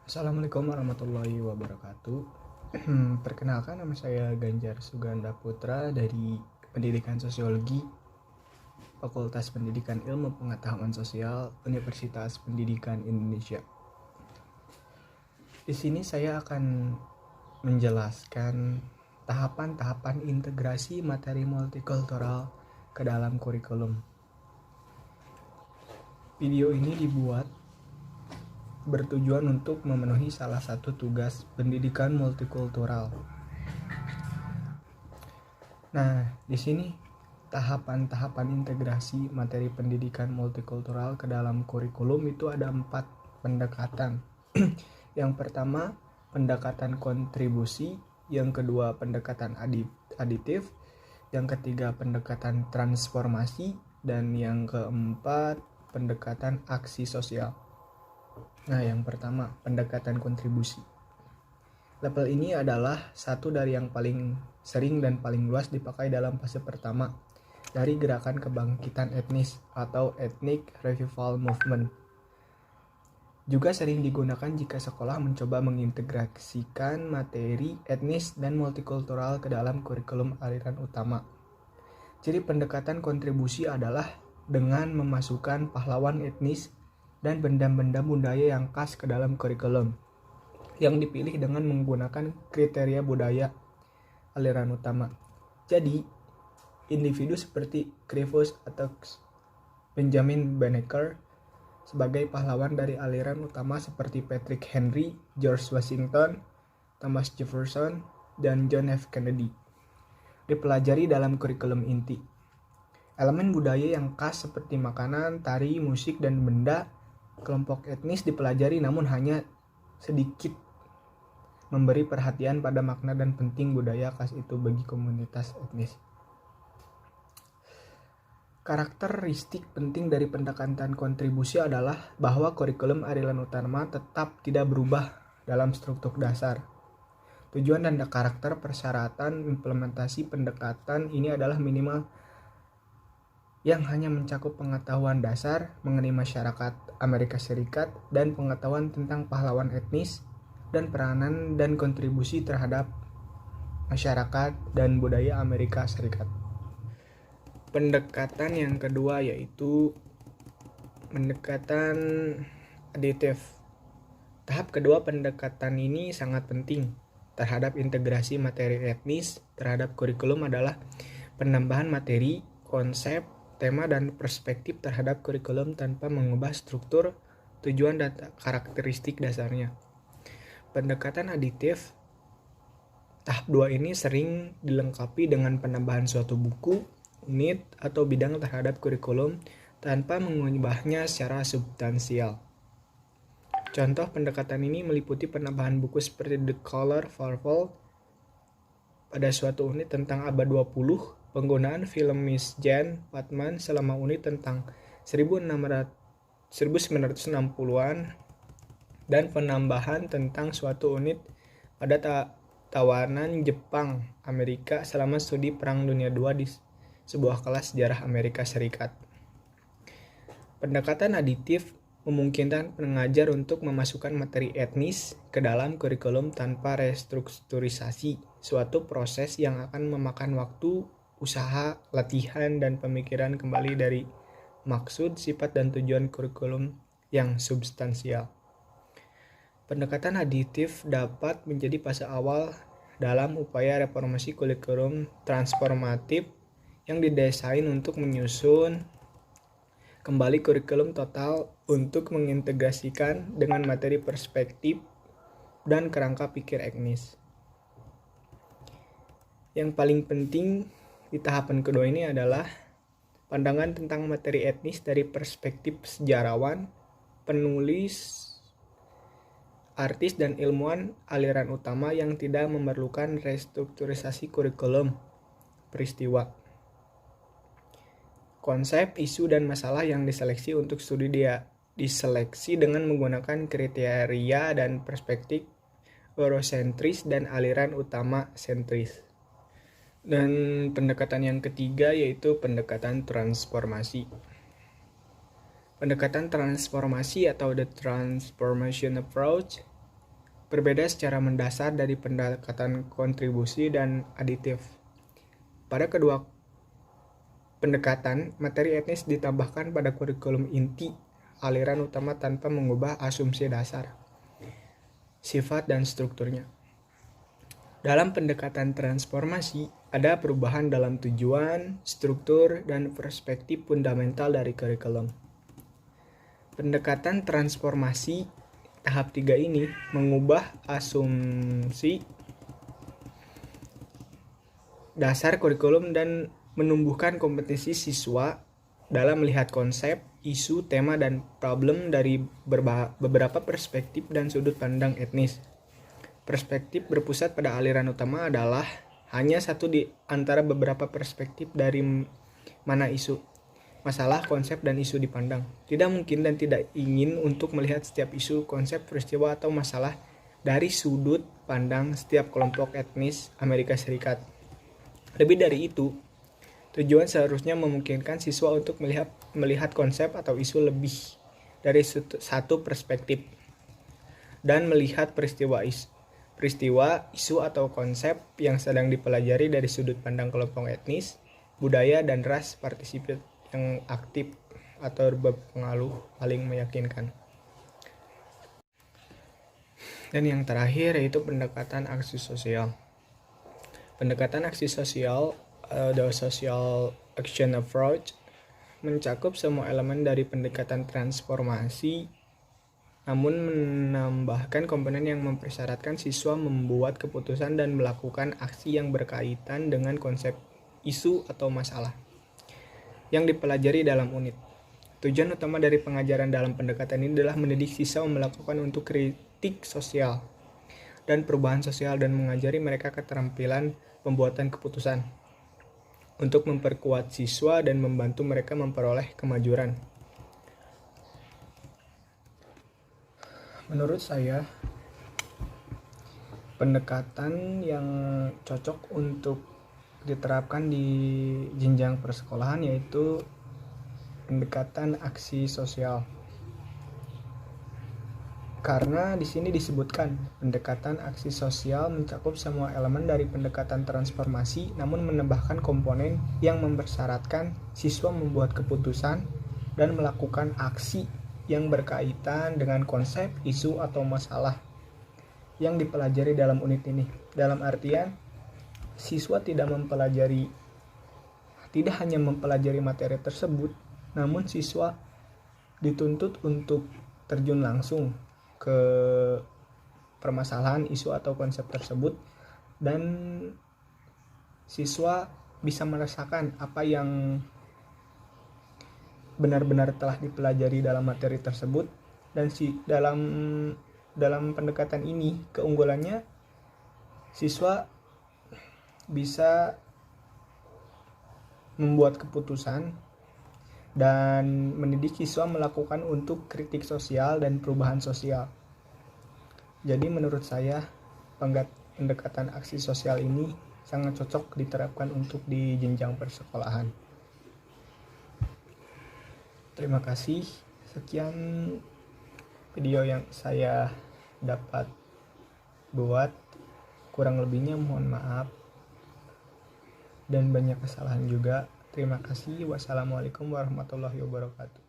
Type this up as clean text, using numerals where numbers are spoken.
Assalamualaikum warahmatullahi wabarakatuh. Perkenalkan, nama saya Ganjar Suganda Putra dari Pendidikan Sosiologi, Fakultas Pendidikan Ilmu Pengetahuan Sosial, Universitas Pendidikan Indonesia. Di sini saya akan menjelaskan tahapan-tahapan integrasi materi multikultural ke dalam kurikulum. Video ini dibuat bertujuan untuk memenuhi salah satu tugas pendidikan multikultural. Nah, di sini tahapan-tahapan integrasi materi pendidikan multikultural ke dalam kurikulum itu ada 4 pendekatan. Yang pertama, pendekatan kontribusi. Yang kedua, pendekatan aditif. Yang ketiga, pendekatan transformasi. Dan yang keempat, pendekatan aksi sosial. Nah, yang pertama, pendekatan kontribusi. Level ini adalah satu dari yang paling sering dan paling luas dipakai dalam fase pertama dari gerakan kebangkitan etnis atau Ethnic Revival Movement. Juga sering digunakan jika sekolah mencoba mengintegrasikan materi etnis dan multikultural ke dalam kurikulum aliran utama. Jadi pendekatan kontribusi adalah dengan memasukkan pahlawan etnis dan benda-benda budaya yang khas ke dalam kurikulum, yang dipilih dengan menggunakan kriteria budaya aliran utama. Jadi, individu seperti Grevus atau Benjamin Banneker sebagai pahlawan dari aliran utama seperti Patrick Henry, George Washington, Thomas Jefferson, dan John F. Kennedy dipelajari dalam kurikulum inti. Elemen budaya yang khas seperti makanan, tari, musik, dan benda kelompok etnis dipelajari, namun hanya sedikit memberi perhatian pada makna dan penting budaya khas itu bagi komunitas etnis. Karakteristik penting dari pendekatan kontribusi adalah bahwa kurikulum aliran utama tetap tidak berubah dalam struktur dasar. Tujuan dan karakter persyaratan implementasi pendekatan ini adalah minimal yang hanya mencakup pengetahuan dasar mengenai masyarakat Amerika Serikat dan pengetahuan tentang pahlawan etnis dan peranan dan kontribusi terhadap masyarakat dan budaya Amerika Serikat. Pendekatan yang kedua yaitu pendekatan aditif. Tahap kedua pendekatan ini sangat penting terhadap integrasi materi etnis terhadap kurikulum adalah penambahan materi, konsep, tema, dan perspektif terhadap kurikulum tanpa mengubah struktur, tujuan, dan karakteristik dasarnya. Pendekatan aditif tahap 2 ini sering dilengkapi dengan penambahan suatu buku, unit, atau bidang terhadap kurikulum tanpa mengubahnya secara substansial. Contoh pendekatan ini meliputi penambahan buku seperti The Color Purple pada suatu unit tentang abad 20, penggunaan film Miss Jane Patman selama unit tentang 1960-an, dan penambahan tentang suatu unit pada tawanan Jepang Amerika selama studi Perang Dunia II di sebuah kelas sejarah Amerika Serikat. Pendekatan aditif memungkinkan pengajar untuk memasukkan materi etnis ke dalam kurikulum tanpa restrukturisasi, suatu proses yang akan memakan waktu, usaha, latihan, dan pemikiran kembali dari maksud, sifat, dan tujuan kurikulum yang substansial. Pendekatan aditif dapat menjadi fase awal dalam upaya reformasi kurikulum transformatif yang didesain untuk menyusun kembali kurikulum total untuk mengintegrasikan dengan materi perspektif dan kerangka pikir etnis. Yang paling penting di tahapan kedua ini adalah pandangan tentang materi etnis dari perspektif sejarawan, penulis, artis, dan ilmuwan aliran utama yang tidak memerlukan restrukturisasi kurikulum peristiwa. Konsep, isu, dan masalah yang diseleksi untuk studi diseleksi dengan menggunakan kriteria dan perspektif eurosentris dan aliran utama sentris. Dan pendekatan yang ketiga yaitu pendekatan transformasi. Pendekatan transformasi atau the transformation approach berbeda secara mendasar dari pendekatan kontribusi dan aditif. Pada kedua pendekatan, materi etnis ditambahkan pada kurikulum inti aliran utama tanpa mengubah asumsi dasar, sifat, dan strukturnya. Dalam pendekatan transformasi, ada perubahan dalam tujuan, struktur, dan perspektif fundamental dari kurikulum. Pendekatan transformasi tahap 3 ini mengubah asumsi dasar kurikulum dan menumbuhkan kompetensi siswa dalam melihat konsep, isu, tema, dan problem dari beberapa perspektif dan sudut pandang etnis. Perspektif berpusat pada aliran utama adalah hanya satu di antara beberapa perspektif dari mana isu, masalah, konsep, dan isu dipandang. Tidak mungkin dan tidak ingin untuk melihat setiap isu, konsep, peristiwa, atau masalah dari sudut pandang setiap kelompok etnis Amerika Serikat. Lebih dari itu, tujuan seharusnya memungkinkan siswa untuk melihat konsep atau isu lebih dari satu perspektif dan melihat peristiwa, isu atau konsep yang sedang dipelajari dari sudut pandang kelompok etnis, budaya, dan ras partisipatif yang aktif atau berpengaruh paling meyakinkan. Dan yang terakhir yaitu pendekatan aksi sosial. Pendekatan aksi sosial, the social action approach, mencakup semua elemen dari pendekatan transformasi, namun menambahkan komponen yang mempersyaratkan siswa membuat keputusan dan melakukan aksi yang berkaitan dengan konsep, isu, atau masalah yang dipelajari dalam unit. Tujuan utama dari pengajaran dalam pendekatan ini adalah mendidik siswa melakukan untuk kritik sosial dan perubahan sosial dan mengajari mereka keterampilan pembuatan keputusan untuk memperkuat siswa dan membantu mereka memperoleh kemajuan. Menurut saya, pendekatan yang cocok untuk diterapkan di jenjang persekolahan yaitu pendekatan aksi sosial. Karena di sini disebutkan pendekatan aksi sosial mencakup semua elemen dari pendekatan transformasi, namun menambahkan komponen yang mempersyaratkan siswa membuat keputusan dan melakukan aksi yang berkaitan dengan konsep, isu, atau masalah yang dipelajari dalam unit ini. Dalam artian, siswa tidak hanya mempelajari materi tersebut, namun siswa dituntut untuk terjun langsung ke permasalahan, isu, atau konsep tersebut, dan siswa bisa merasakan apa yang benar-benar telah dipelajari dalam materi tersebut. Dan dalam pendekatan ini keunggulannya siswa bisa membuat keputusan dan mendidik siswa melakukan untuk kritik sosial dan perubahan sosial. Jadi menurut saya pendekatan aksi sosial ini sangat cocok diterapkan untuk di jenjang persekolahan. Terima kasih. Sekian video yang saya dapat buat. Kurang lebihnya mohon maaf. Dan banyak kesalahan juga. Terima kasih. Wassalamualaikum warahmatullahi wabarakatuh.